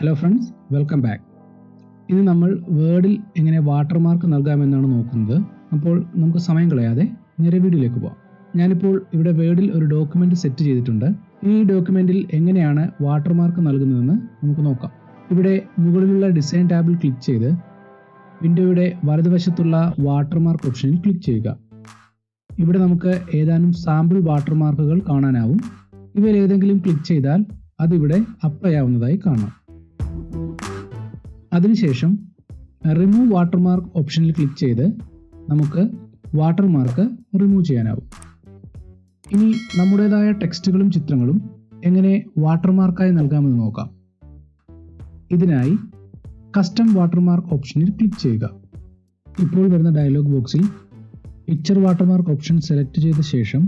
Hello friends, welcome back. ഇന്ന് നമ്മൾ വേർഡിൽ എങ്ങനെ വാട്ടർമാർക്ക് നൽകാമെന്നാണ് നോക്കുന്നത്. അപ്പോൾ നമുക്ക് സമയം കളയാതെ നേരെ വീഡിയോയിലേക്ക് പോകാം. ഞാനിപ്പോൾ ഇവിടെ വേർഡിൽ ഒരു ഡോക്യുമെന്റ് സെറ്റ് ചെയ്തിട്ടുണ്ട്. ഈ ഡോക്യുമെന്റിൽ എങ്ങനെയാണ് വാട്ടർമാർക്ക് നൽകുന്നതെന്ന് നമുക്ക് നോക്കാം. ഇവിടെ മുകളിലുള്ള ഡിസൈൻ ടാബിൽ ക്ലിക്ക് ചെയ്ത് വിൻഡോയുടെ വലതുവശത്തുള്ള വാട്ടർമാർക്ക് ഓപ്ഷനിൽ ക്ലിക്ക് ചെയ്യുക. ഇവിടെ നമുക്ക് ഏതാനും സാമ്പിൾ വാട്ടർമാർക്കുകൾ കാണാനാവും. ഇവയിൽ ഏതെങ്കിലും ക്ലിക്ക് ചെയ്താൽ അതിവിടെ അപ്ലൈ ആവുന്നതായി കാണാം. അതിനുശേഷം റിമൂവ് വാട്ടർമാർക്ക് ഓപ്ഷനിൽ ക്ലിക്ക് ചെയ്ത് നമുക്ക് വാട്ടർമാർക്ക് റിമൂവ് ചെയ്യാനാവും. ഇനി നമ്മുടേതായ ടെക്സ്റ്റുകളും ചിത്രങ്ങളും എങ്ങനെ വാട്ടർമാർക്കായി നൽകാമെന്ന് നോക്കാം. ഇതിനായി കസ്റ്റം വാട്ടർമാർക്ക് ഓപ്ഷനിൽ ക്ലിക്ക് ചെയ്യുക. ഇപ്പോൾ വരുന്ന ഡയലോഗ് ബോക്സിൽ പിക്ചർ വാട്ടർമാർക്ക് ഓപ്ഷൻ സെലക്ട് ചെയ്ത ശേഷം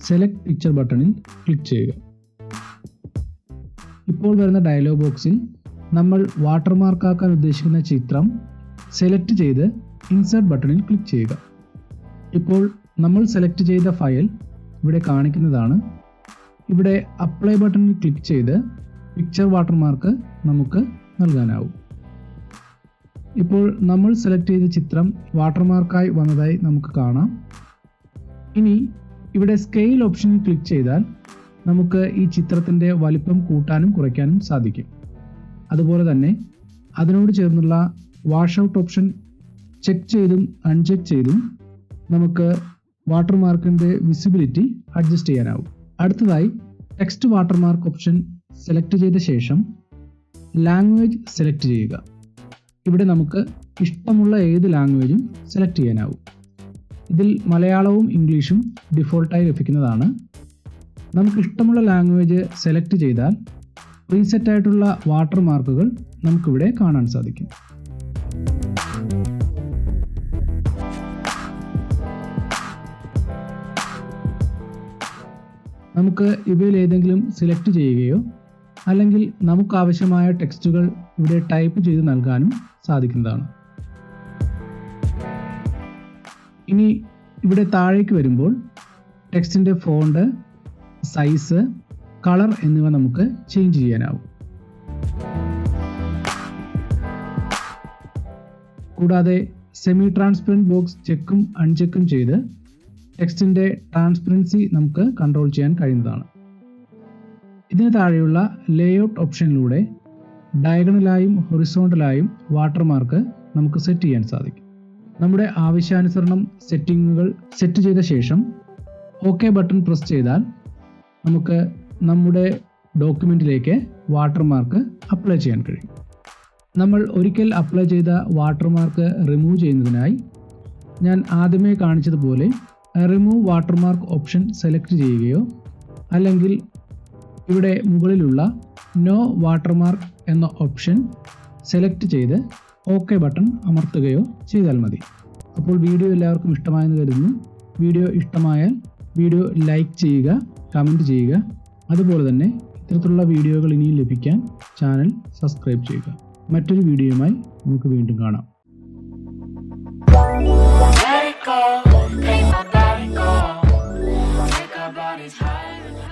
സെലക്ട് പിക്ചർ ബട്ടണിൽ ക്ലിക്ക് ചെയ്യുക. ഇപ്പോൾ വരുന്ന ഡയലോഗ് ബോക്സിൽ നമ്മൾ വാട്ടർമാർക്കാക്കാൻ ഉദ്ദേശിക്കുന്ന ചിത്രം സെലക്ട് ചെയ്ത് ഇൻസേർട്ട് ബട്ടണിൽ ക്ലിക്ക് ചെയ്യുക. ഇപ്പോൾ നമ്മൾ സെലക്ട് ചെയ്ത ഫയൽ ഇവിടെ കാണിക്കുന്നതാണ്. ഇവിടെ അപ്ലൈ ബട്ടണിൽ ക്ലിക്ക് ചെയ്ത് പിക്ചർ വാട്ടർമാർക്ക് നമുക്ക് നൽകാനാവും. ഇപ്പോൾ നമ്മൾ സെലക്ട് ചെയ്ത ചിത്രം വാട്ടർമാർക്കായി വന്നതായി നമുക്ക് കാണാം. ഇനി ഇവിടെ സ്കെയിൽ ഓപ്ഷനിൽ ക്ലിക്ക് ചെയ്താൽ നമുക്ക് ഈ ചിത്രത്തിൻ്റെ വലിപ്പം കൂട്ടാനും കുറയ്ക്കാനും സാധിക്കും. അതുപോലെ തന്നെ അതിനോട് ചേർന്നുള്ള വാഷ് ഔട്ട് ഓപ്ഷൻ ചെക്ക് ചെയ്തും അൺചെക്ക് ചെയ്തും നമുക്ക് വാട്ടർമാർക്കിൻ്റെ വിസിബിലിറ്റി അഡ്ജസ്റ്റ് ചെയ്യാനാവും. അടുത്തതായി ടെക്സ്റ്റ് വാട്ടർമാർക്ക് ഓപ്ഷൻ സെലക്ട് ചെയ്ത ശേഷം ലാംഗ്വേജ് സെലക്ട് ചെയ്യുക. ഇവിടെ നമുക്ക് ഇഷ്ടമുള്ള ഏത് ലാംഗ്വേജും സെലക്ട് ചെയ്യാനാവും. ഇതിൽ മലയാളവും ഇംഗ്ലീഷും ഡിഫോൾട്ടായി ലഭിക്കുന്നതാണ്. നമുക്ക് ഇഷ്ടമുള്ള ലാംഗ്വേജ് സെലക്ട് ചെയ്താൽ പ്രീസെറ്റ് ആയിട്ടുള്ള വാട്ടർമാർക്കുകൾ നമുക്കിവിടെ കാണാൻ സാധിക്കും. നമുക്ക് ഇവയിൽ ഏതെങ്കിലും സെലക്ട് ചെയ്യുകയോ അല്ലെങ്കിൽ നമുക്കാവശ്യമായ ടെക്സ്റ്റുകൾ ഇവിടെ ടൈപ്പ് ചെയ്ത് നൽകാനും സാധിക്കുന്നതാണ്. ഇനി ഇവിടെ താഴേക്ക് വരുമ്പോൾ ടെക്സ്റ്റിൻ്റെ ഫോണ്ട്, സൈസ്, കളർ എന്നിവ നമുക്ക് ചേഞ്ച് ചെയ്യാനാവും. കൂടാതെ സെമി ട്രാൻസ്പെറൻറ്റ് ബോക്സ് ചെക്കും അൺചെക്കും ചെയ്ത് ടെക്സ്റ്റിൻ്റെ ട്രാൻസ്പെറൻസി നമുക്ക് കൺട്രോൾ ചെയ്യാൻ കഴിയുന്നതാണ്. ഇതിന് താഴെയുള്ള ലേഔട്ട് ഓപ്ഷനിലൂടെ ഡയഗണലായും ഹൊറിസോണ്ടലായും വാട്ടർമാർക്ക് നമുക്ക് സെറ്റ് ചെയ്യാൻ സാധിക്കും. നമ്മുടെ ആവശ്യാനുസരണം സെറ്റിങ്ങുകൾ സെറ്റ് ചെയ്ത ശേഷം ഓക്കെ ബട്ടൺ പ്രസ് ചെയ്താൽ നമുക്ക് നമ്മുടെ ഡോക്യുമെൻറ്റിലേക്ക് വാട്ടർമാർക്ക് അപ്ലൈ ചെയ്യാൻ കഴിയും. നമ്മൾ ഒരിക്കൽ അപ്ലൈ ചെയ്ത വാട്ടർമാർക്ക് റിമൂവ് ചെയ്യുന്നതിനായി ഞാൻ ആദ്യമേ കാണിച്ചതുപോലെ റിമൂവ് വാട്ടർമാർക്ക് ഓപ്ഷൻ സെലക്ട് ചെയ്യുകയോ അല്ലെങ്കിൽ ഇവിടെ മുകളിലുള്ള നോ വാട്ടർമാർക്ക് എന്ന ഓപ്ഷൻ സെലക്ട് ചെയ്ത് ഓക്കെ ബട്ടൺ അമർത്തുകയോ ചെയ്താൽ മതി. അപ്പോൾ വീഡിയോ എല്ലാവർക്കും ഇഷ്ടമായെന്ന് കരുതുന്നു. വീഡിയോ ഇഷ്ടമായാൽ വീഡിയോ ലൈക്ക് ചെയ്യുക, കമൻറ്റ് ചെയ്യുക. അതുപോലെ തന്നെ ഇത്തരത്തിലുള്ള വീഡിയോകൾ ഇനിയും ലഭിക്കാൻ ചാനൽ സബ്സ്ക്രൈബ് ചെയ്യുക. മറ്റൊരു വീഡിയോയുമായി നമുക്ക് വീണ്ടും കാണാം. Let it go, make my body go, make our bodies higher.